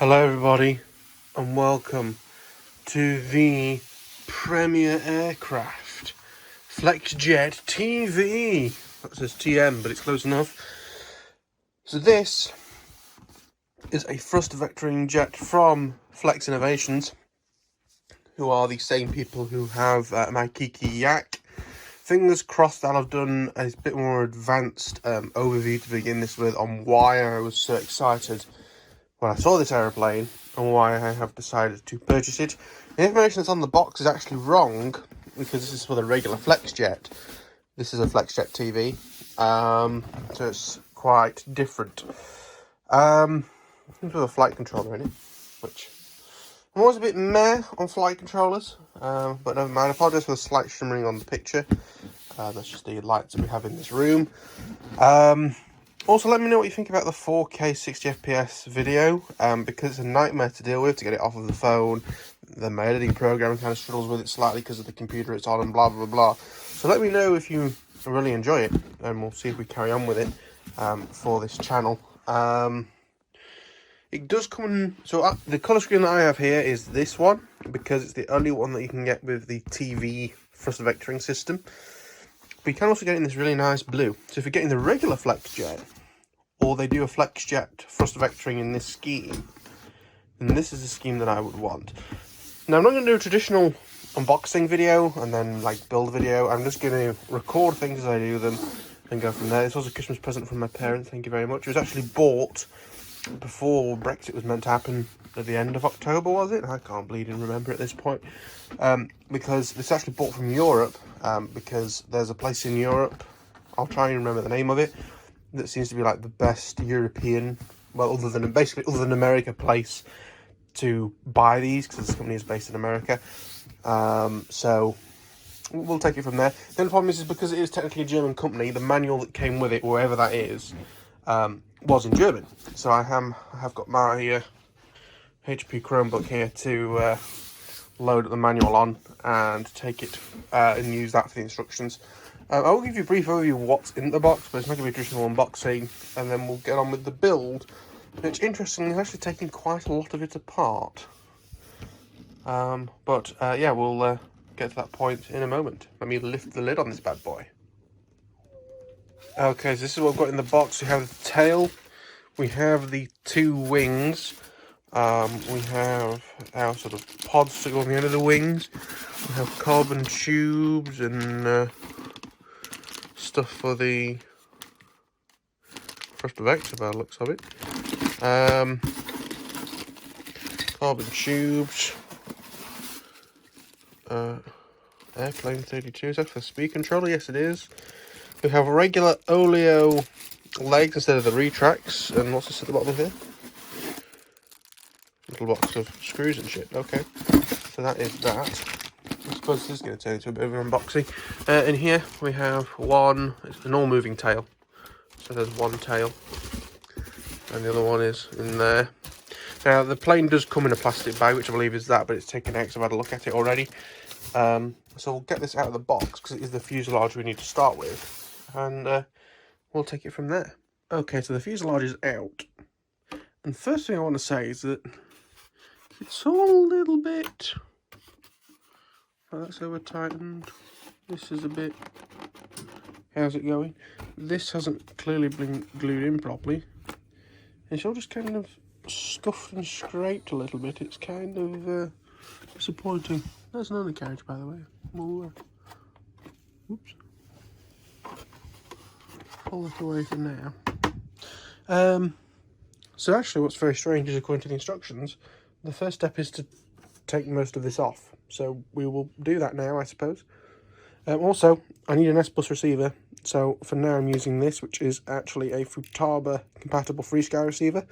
Hello everybody and welcome to the Premier Aircraft FlexJet TV. That says TM, but it's close enough. So this is a thrust vectoring jet from Flex Innovations, who are the same people who have my Kiki Yak. Fingers crossed that I've done a bit more advanced overview to begin this with on why I was so excited when I saw this aeroplane and why I have decided to purchase it. The information that's on the box is actually wrong, because this is for the regular FlexJet. This is a FlexJet TV, so it's quite different. With a flight controller in it, which I'm always a bit meh on flight controllers, but never mind. I apologise for the slight shimmering on the picture. That's just the lights that we have in this room. Also, let me know what you think about the 4K 60 FPS video, because it's a nightmare to deal with, to get it off of the phone. Then my editing program kind of struggles with it slightly because of the computer it's on and blah, blah, blah. So let me know if you really enjoy it, and we'll see if we carry on with it for this channel. It does come in, so the colour screen that I have here is this one, because it's the only one that you can get with the TV thrust vectoring system. But you can also get it in this really nice blue. So if you're getting the regular FlexJet, or they do a FlexJet thrust vectoring in this scheme, then this is the scheme that I would want. Now, I'm not going to do a traditional unboxing video and then like build video. I'm just going to record things as I do them and go from there. This was a Christmas present from my parents, thank you very much. It was actually bought before Brexit was meant to happen at the end of October, was it? I can't bleeding remember at this point. Because it's actually bought from Europe, because there's a place in Europe, I'll try and remember the name of it, that seems to be like the best European, well, other than America, place to buy these, because this company is based in America. So we'll take it from there. The only problem is because it is technically a German company, the manual that came with it, wherever that is, was in German. So I have got my HP Chromebook here to load the manual on and take it and use that for the instructions. I will give you a brief overview of what's in the box, but it's not going to be a traditional unboxing, and then we'll get on with the build, which interestingly is actually taking quite a lot of it apart. Yeah, we'll get to that point in a moment. Let me lift the lid on this bad boy. Okay, so this is what we've got in the box. We have the tail, we have the two wings, we have our sort of pods that go on the end of the wings, we have carbon tubes and stuff for the thrust vector by the looks of it. Carbon tubes, airplane 32, is that for the speed controller? Yes it is. We have regular oleo legs instead of the retracts, and what's this at the bottom of here? Little box of screws and shit. Okay, so that is that. I suppose this is going to turn into a bit of an unboxing. In here we have it's an all-moving tail, so there's one tail, and the other one is in there. Now the plane does come in a plastic bag, which I believe is that, but it's taken out because I've had a look at it already. So we'll get this out of the box because it is the fuselage we need to start with, and we'll take it from there. Okay, so the fuselage is out, and first thing I want to say is that it's all a little bit, that's over tightened, this is a bit, how's it going? This hasn't clearly been glued in properly, it's all just kind of scuffed and scraped a little bit. It's kind of disappointing. There's an undercarriage, by the way. We'll oops, pull it away for now. So actually what's very strange is, according to the instructions, the first step is to take most of this off. So we will do that now, I suppose. Also, I need an S-Bus receiver. So for now I'm using this, which is actually a Futaba compatible FreeSky receiver,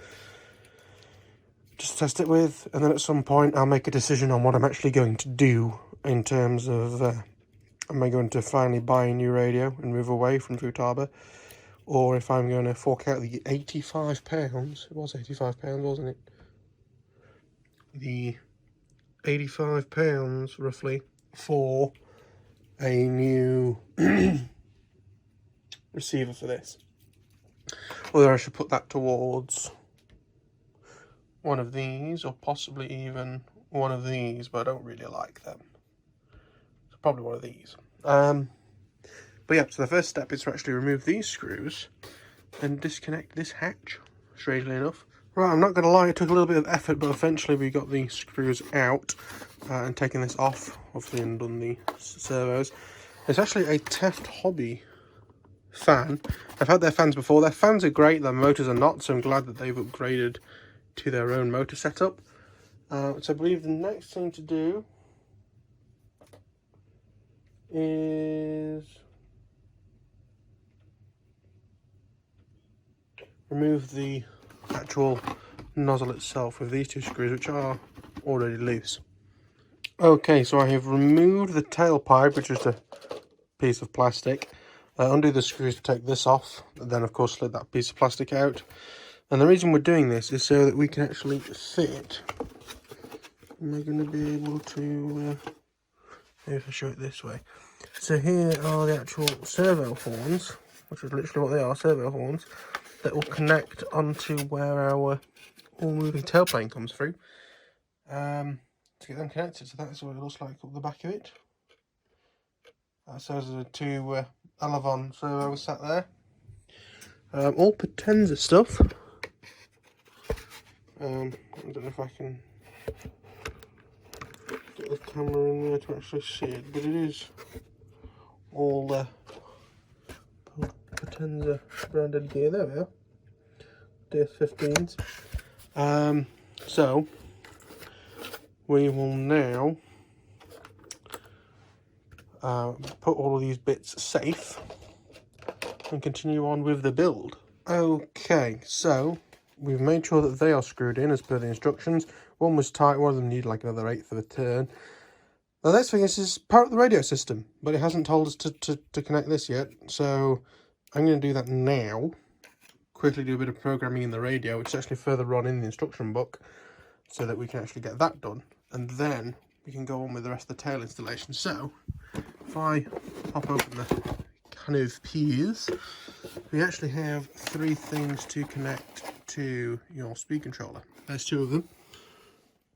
just to test it with, and then at some point I'll make a decision on what I'm actually going to do in terms of am I going to finally buy a new radio and move away from Futaba, or if I'm going to fork out the £85, it was £85 wasn't it, the £85 roughly for a new receiver for this, whether I should put that towards one of these, or possibly even one of these, but I don't really like them. So probably one of these. But yeah, so the first step is to actually remove these screws and disconnect this hatch, strangely enough. Right, I'm not going to lie, it took a little bit of effort, but eventually we got the screws out and taken this off, obviously, and done the servos. It's actually a Taft Hobby fan. I've had their fans before. Their fans are great, their motors are not, so I'm glad that they've upgraded to their own motor setup. So I believe the next thing to do is remove the actual nozzle itself with these two screws, which are already loose. Okay, so I have removed the tailpipe, which is a piece of plastic. Undo the screws to take this off, and then of course slid that piece of plastic out. And the reason we're doing this is so that we can actually fit. Am I going to be able to, maybe if I show it this way. So here are the actual servo horns, which is literally what they are, servo horns, that will connect onto where our all-moving tailplane comes through. To get them connected, so that's what it looks like up the back of it. So there's the two Elevon servos sat there. All Potenza stuff. I don't know if I can get the camera in there to actually see it, but it is all Potenza branded gear. There we are. DS15s. So we will now put all of these bits safe and continue on with the build. Okay, so we've made sure that they are screwed in as per the instructions. One was tight, one of them needed like another 1/8 of a turn. The next thing is power up the radio system, but it hasn't told us to connect this yet, so I'm going to do that now. Quickly do a bit of programming in the radio, which is actually further on in the instruction book, so that we can actually get that done, and then we can go on with the rest of the tail installation. So if I pop open the can of peas, we actually have 3 things to connect to your speed controller. There's 2 of them.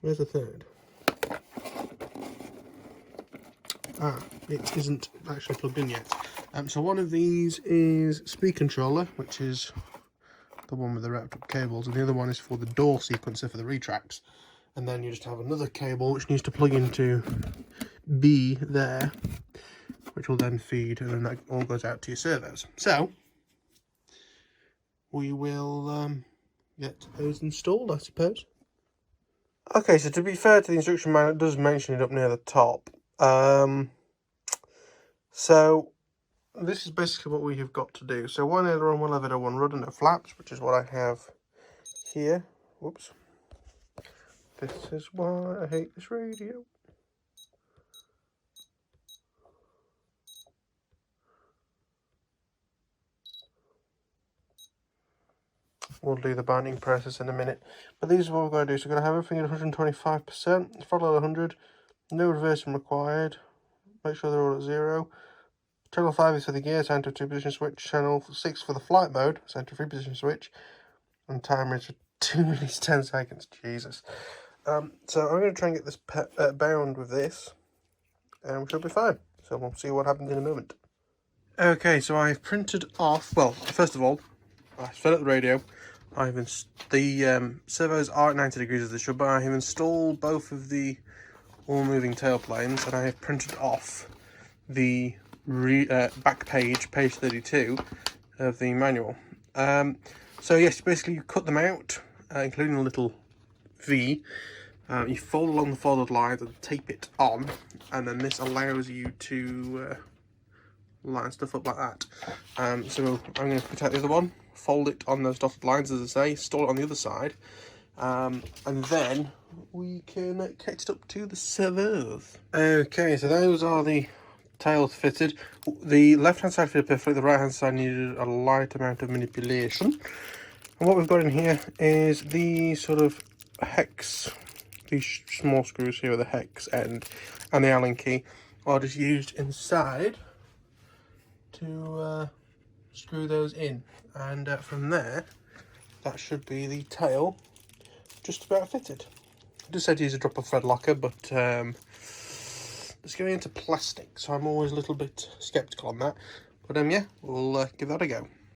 Where's the third? It isn't actually plugged in yet. So one of these is speed controller, which is the one with the wrapped up cables, and the other one is for the door sequencer for the retracts. And then you just have another cable which needs to plug into B there, which will then feed, and then that all goes out to your servos. So we will get those installed, I suppose. Okay, so to be fair to the instruction manual, it does mention it up near the top. So this is basically what we have got to do. So one aileron, one lever, one rudder, no flaps, which is what I have here. Whoops. This is why I hate this radio. We'll do the binding process in a minute. But these are what we're going to do. So we're going to have everything at 125%, throttle at 100, no reversing required. Make sure they're all at 0. Channel 5 is for the gear, center 2 position switch. Channel 6 for the flight mode, center 3 position switch. And timer is for 2 minutes 10 seconds. Jesus. So I'm going to try and get this bound with this, and we should be fine. So we'll see what happens in a moment. Okay, so I've printed off, well, first of all, I set up the radio. The servos are at 90 degrees as they should, but I have installed both of the all-moving tailplanes, and I have printed off the back page 32 of the manual. So yes, basically you cut them out, including a little V. You fold along the folded lines and tape it on, and then this allows you to line stuff up like that. So I'm going to put out the other one, fold it on those dotted lines, as I say, install it on the other side, and then we can connect it up to the servos. Okay, so those are the tails fitted. The left hand side fitted perfectly, the right hand side needed a light amount of manipulation. And what we've got in here is the sort of hex, these small screws here with the hex end and the Allen key are just used inside to screw those in, and from there that should be the tail just about fitted. I just said to use a drop of thread locker, but it's going into plastic, so I'm always a little bit sceptical on that. But yeah, we'll give that a go.